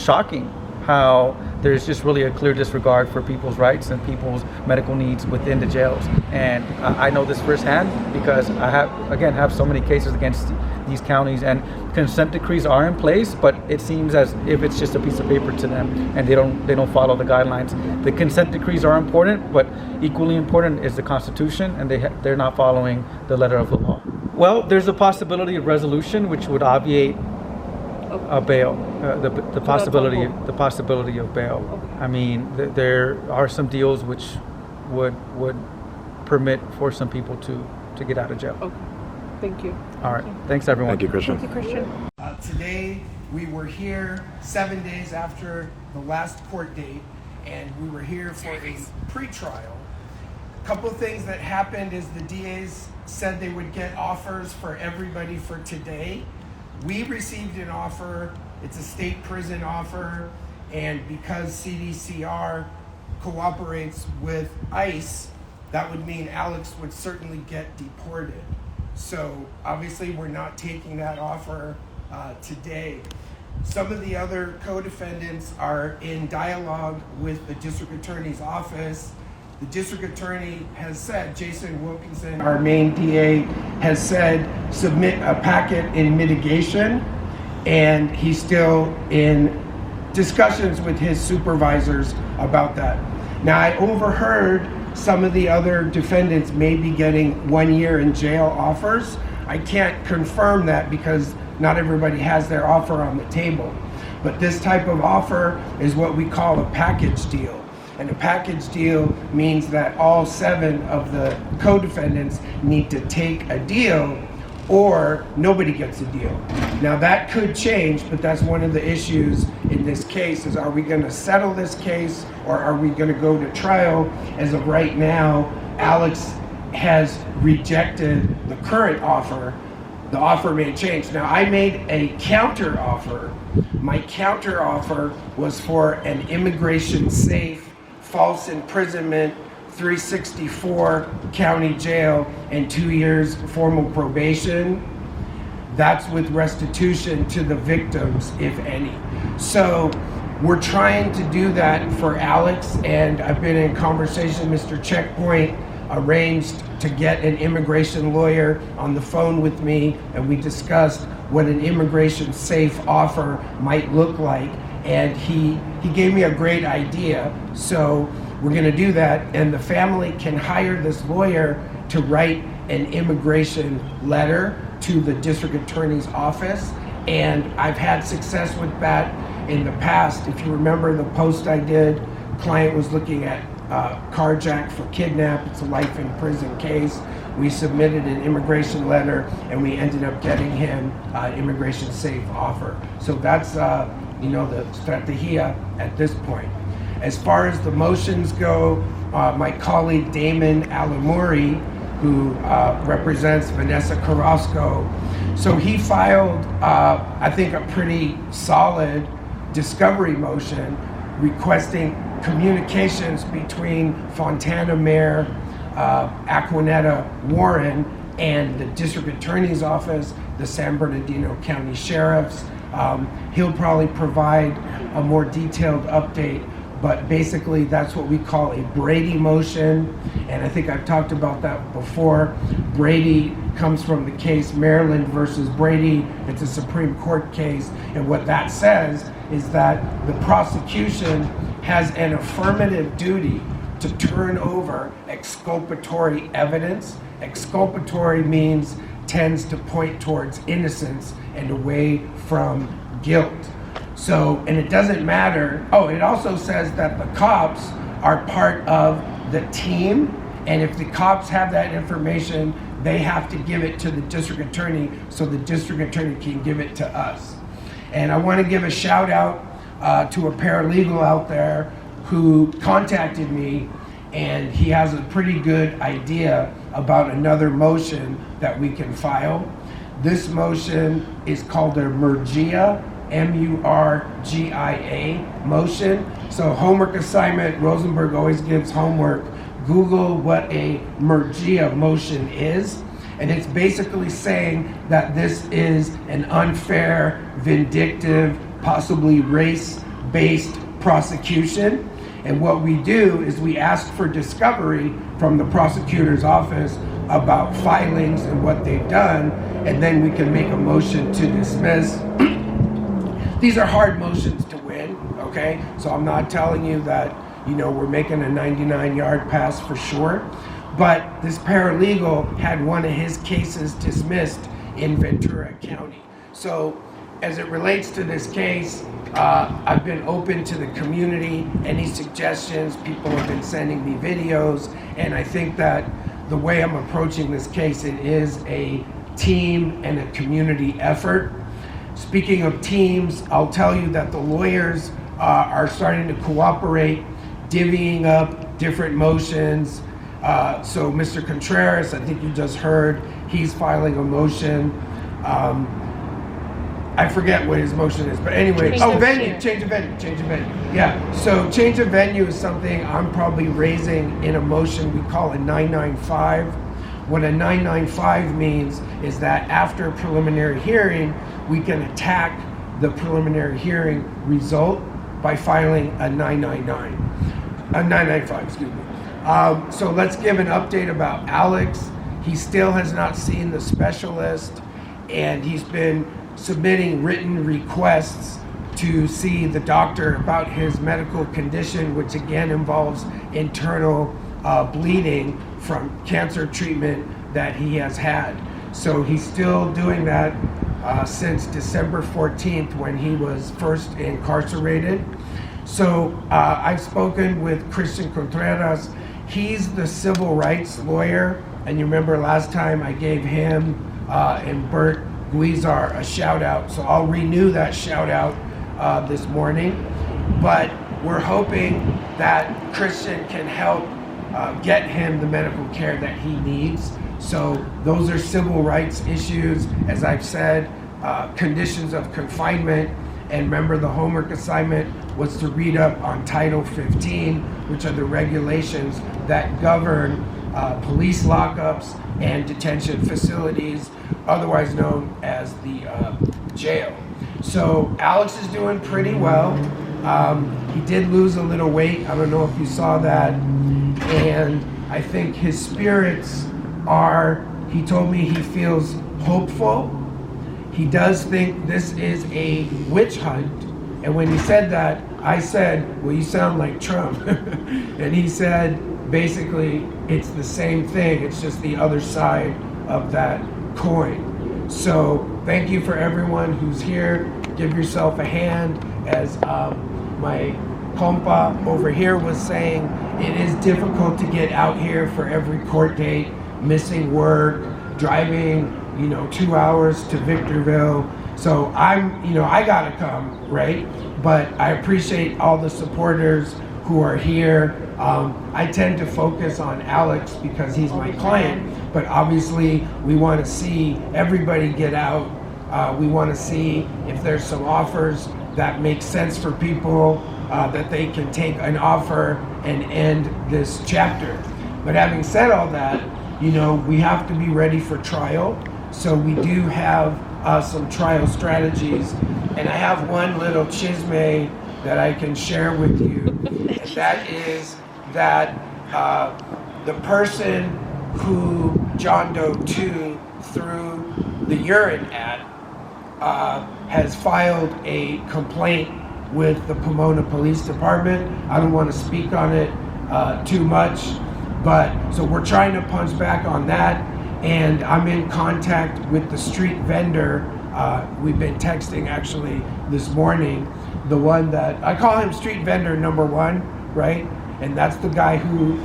shocking how there's just really a clear disregard for people's rights and people's medical needs within the jails. And I know this firsthand because I have so many cases against these counties, and consent decrees are in place, but it seems as if it's just a piece of paper to them, and they don't follow the guidelines. The consent decrees are important, but equally important is the Constitution, and they're not following the letter of the law. Well, there's a possibility of resolution which would obviate a bail, the possibility of bail. I mean, there are some deals which would permit for some people to get out of jail. Okay. Thank you. All right. Thanks, everyone. Thank you, Christian. Thank you, Christian. Today, we were here 7 days after the last court date, and we were here for a pretrial. A couple things that happened is the DAs said they would get offers for everybody for today. We received an offer. It's a state prison offer, and because CDCR cooperates with ICE, that would mean Alex would certainly get deported. So obviously we're not taking that offer today. Some of the other co-defendants are in dialogue with the district attorney's office. The district attorney has said, Jason Wilkinson, our main DA, has said submit a packet in mitigation, and he's still in discussions with his supervisors about that. Now, I overheard some of the other defendants may be getting 1 year in jail offers. I can't confirm that because not everybody has their offer on the table. But this type of offer is what we call a package deal. And a package deal means that all 7 of the co-defendants need to take a deal or nobody gets a deal. Now that could change, but that's one of the issues in this case is, are we gonna settle this case or are we gonna go to trial? As of right now, Alex has rejected the current offer. The offer may change. Now I made a counter offer. My counter offer was for an immigration safe, false imprisonment, 364 county jail, and 2 years formal probation. That's with restitution to the victims, if any. So we're trying to do that for Alex, and I've been in conversation. MrCheckpoint arranged to get an immigration lawyer on the phone with me, and we discussed what an immigration safe offer might look like. And he gave me a great idea. So we're gonna do that, and the family can hire this lawyer to write an immigration letter to the district attorney's office. And I've had success with that in the past. If you remember the post I did, client was looking at carjack for kidnap. It's a life in prison case. We submitted an immigration letter and we ended up getting him an immigration safe offer. So that's the strategia at this point. As far as the motions go, my colleague Damon Alamuri, who represents Vanessa Carrasco, so he filed, I think, a pretty solid discovery motion requesting communications between Fontana Mayor Aquanetta Warren and the district attorney's office, the San Bernardino County Sheriff's. He'll probably provide a more detailed update, but basically that's what we call a Brady motion, and I think I've talked about that before. Brady comes from the case Maryland versus Brady. It's a Supreme Court case, and what that says is that the prosecution has an affirmative duty to turn over exculpatory evidence. Exculpatory tends to point towards innocence and away from guilt. So, and it doesn't matter. Oh, it also says that the cops are part of the team, and if the cops have that information, they have to give it to the district attorney so the district attorney can give it to us. And I want to give a shout out to a paralegal out there who contacted me, and he has a pretty good idea about another motion that we can file. This motion is called a Murgia, M-U-R-G-I-A motion. So homework assignment, Rosenberg always gives homework. Google what a Murgia motion is. And it's basically saying that this is an unfair, vindictive, possibly race based prosecution. And what we do is we ask for discovery from the prosecutor's office about filings and what they've done, and then we can make a motion to dismiss. These are hard motions to win, okay? So I'm not telling you that, we're making a 99-yard pass for sure, but this paralegal had one of his cases dismissed in Ventura County. So as it relates to this case, I've been open to the community. Any suggestions? People have been sending me videos, and I think that the way I'm approaching this case, it is a team and a community effort. Speaking of teams, I'll tell you that the lawyers are starting to cooperate, divvying up different motions. So Mr. Contreras, I think you just heard, he's filing a motion. I forget what his motion is, but anyway. Change of venue. Yeah, so change of venue is something I'm probably raising in a motion we call a 995. What a 995 means is that after a preliminary hearing, we can attack the preliminary hearing result by filing a 995, excuse me. So let's give an update about Alex. He still has not seen the specialist, and he's been submitting written requests to see the doctor about his medical condition, which again involves internal bleeding from cancer treatment that he has had. So he's still doing that since December 14th when he was first incarcerated. So I've spoken with Christian Contreras. He's the civil rights lawyer, and you remember last time I gave him and Bert Guizar a shout out, so I'll renew that shout out this morning. But we're hoping that Christian can help get him the medical care that he needs. So those are civil rights issues, as I've said, conditions of confinement. And remember, the homework assignment was to read up on Title 15, which are the regulations that govern police lockups and detention facilities, otherwise known as the jail. So Alex is doing pretty well. He did lose a little weight. I don't know if you saw that. And I think his spirits are, he told me he feels hopeful. He does think this is a witch hunt. And when he said that, I said, well, you sound like Trump. And he said, basically, it's the same thing. It's just the other side of that coin. So thank you for everyone who's here. Give yourself a hand. As my compa over here was saying, it is difficult to get out here for every court date, missing work, driving 2 hours to Victorville. So I gotta come, right? But I appreciate all the supporters who are here. I tend to focus on Alex because he's my client, but obviously we want to see everybody get out. We want to see if there's some offers that make sense for people, that they can take an offer and end this chapter. But having said all that, we have to be ready for trial. So we do have some trial strategies, and I have one little chisme that I can share with you, and that is that the person who John Doe 2 threw the urine at has filed a complaint with the Pomona Police Department. I don't want to speak on it too much, but so we're trying to punch back on that. And I'm in contact with the street vendor. We've been texting actually this morning. The one that, I call him street vendor number 1, right? And that's the guy who,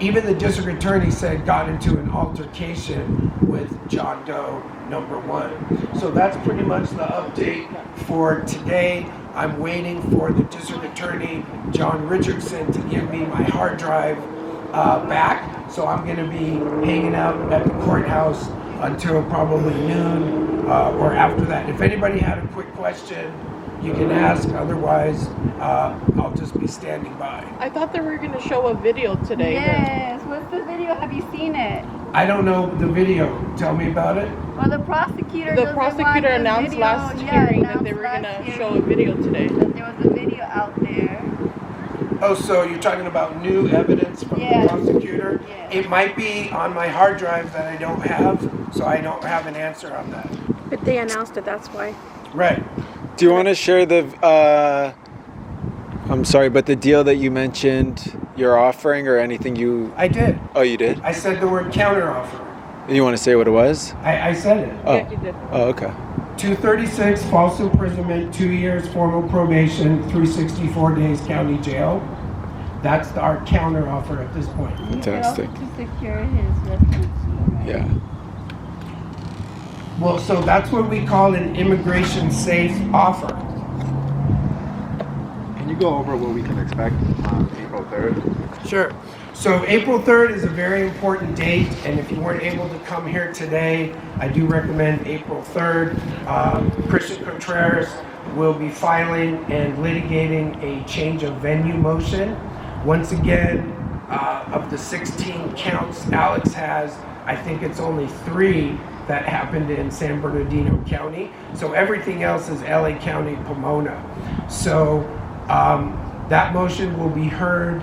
even the district attorney said got into an altercation with John Doe number 1. So that's pretty much the update for today. I'm waiting for the district attorney, John Richardson, to give me my hard drive back. So I'm going to be hanging out at the courthouse until probably noon or after that. If anybody had a quick question, you can ask. Otherwise, I'll just be standing by. I thought they were going to show a video today. Yes. What's the video? Have you seen it? I don't know the video. Tell me about it. Well, the prosecutor announced last hearing that they were going to show a video today. They was a video out there. Oh, so you're talking about new evidence from the prosecutor? Yes. It might be on my hard drive that I don't have, so I don't have an answer on that. But they announced it, that's why. Right. Do you want to share the, I'm sorry, but the deal that you mentioned you're offering or anything you... I did. Oh, you did? I said the word counteroffer. You want to say what it was? I said it. Oh. Yeah, you did. Oh, okay. 236, false imprisonment, 2 years formal probation, 364 days county jail. That's our counteroffer at this point. Fantastic. To secure his residency. Right? Yeah. Well, so that's what we call an immigration safe offer. Can you go over what we can expect on April 3rd? Sure. So April 3rd is a very important date, and if you weren't able to come here today, I do recommend April 3rd. Christian Contreras will be filing and litigating a change of venue motion. Once again, of the 16 counts Alex has, I think it's only 3 that happened in San Bernardino County. So everything else is LA County, Pomona. So that motion will be heard.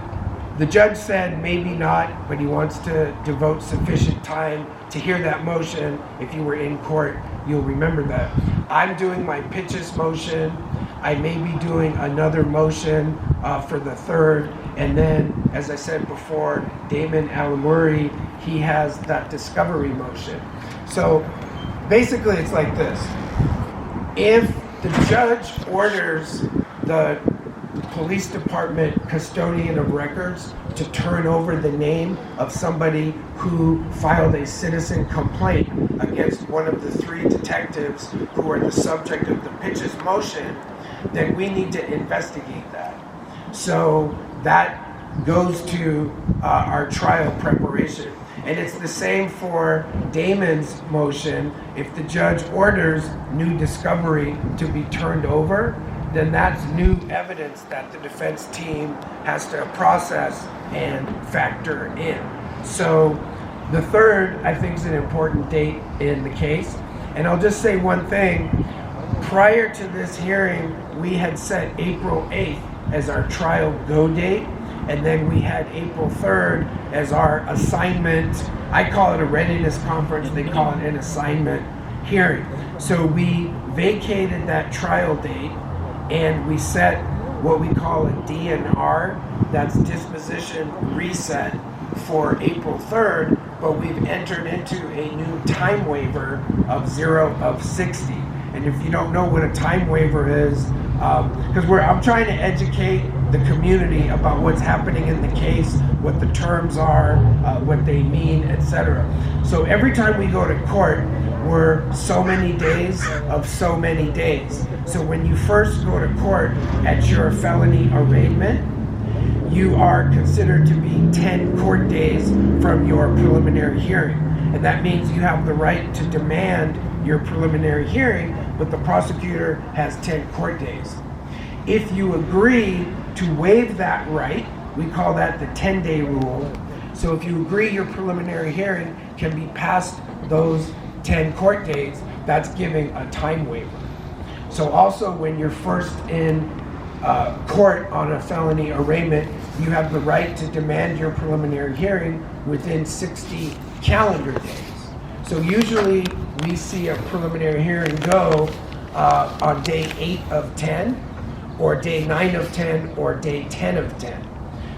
The judge said maybe not, but he wants to devote sufficient time to hear that motion. If you were in court, you'll remember that. I'm doing my pitches motion. I may be doing another motion for the 3rd. And then, as I said before, Damon Alamuri, he has that discovery motion. So basically it's like this. If the judge orders the police department custodian of records to turn over the name of somebody who filed a citizen complaint against one of the 3 detectives who are the subject of the pitches motion, then we need to investigate that. So that goes to our trial preparation. And it's the same for Damon's motion. If the judge orders new discovery to be turned over, then that's new evidence that the defense team has to process and factor in. So the 3rd, I think, is an important date in the case. And I'll just say one thing. Prior to this hearing, we had set April 8th as our trial go date. And then we had April 3rd as our assignment. I call it a readiness conference. They call it an assignment hearing. So we vacated that trial date and we set what we call a DNR, that's disposition reset, for April 3rd, but we've entered into a new time waiver of 0 of 60. And if you don't know what a time waiver is, because I'm trying to educate the community about what's happening in the case, what the terms are, what they mean, etc. So every time we go to court, we're so many days of so many days. So when you first go to court at your felony arraignment, you are considered to be 10 court days from your preliminary hearing. And that means you have the right to demand your preliminary hearing, but the prosecutor has 10 court days. If you agree to waive that right, we call that the 10-day rule. So if you agree your preliminary hearing can be past those 10 court days, that's giving a time waiver. So also when you're first in court on a felony arraignment, you have the right to demand your preliminary hearing within 60 calendar days. So usually we see a preliminary hearing go on day 8 of 10, or day 9 of 10, or day 10 of 10.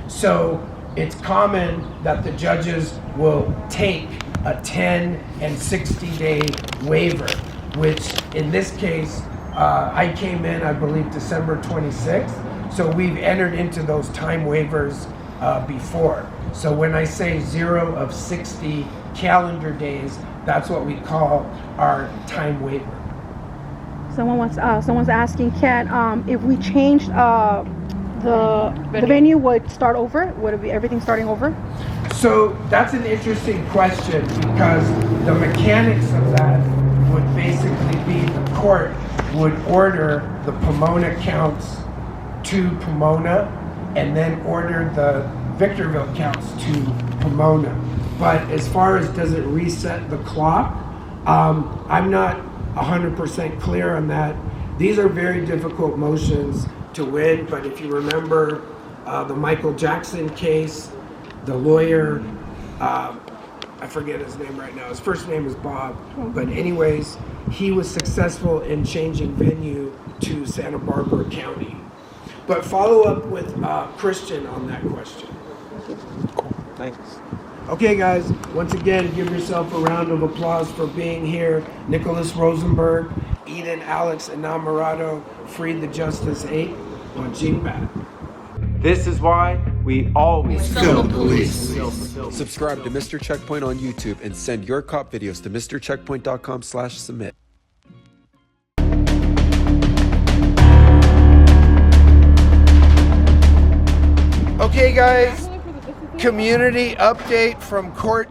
So it's common that the judges will take a 10 and 60 day waiver, which in this case, I came in, I believe, December 26th. So we've entered into those time waivers before. So when I say 0 of 60 calendar days, that's what we call our time waiver. Someone's asking, Kat, if we changed the venue, would it start over? Would it be everything starting over? So that's an interesting question, because the mechanics of that would basically be the court would order the Pomona counts to Pomona and then order the Victorville counts to Pomona. But as far as does it reset the clock, I'm not 100% clear on that. These are very difficult motions to win. But if you remember the Michael Jackson case, the lawyer, I forget his name right now. His first name is Bob. But anyways, he was successful in changing venue to Santa Barbara County. But follow up with Christian on that question. Cool. Thanks. Okay, guys, once again, give yourself a round of applause for being here. Nicholas Rosenberg, Eden Alex Enamorado, Freed the Justice 8 on Jingbat. This is why we always Film police. Subscribe to Mr. Checkpoint on YouTube and send your cop videos to MrCheckpoint.com/submit. Okay, guys, community update from court.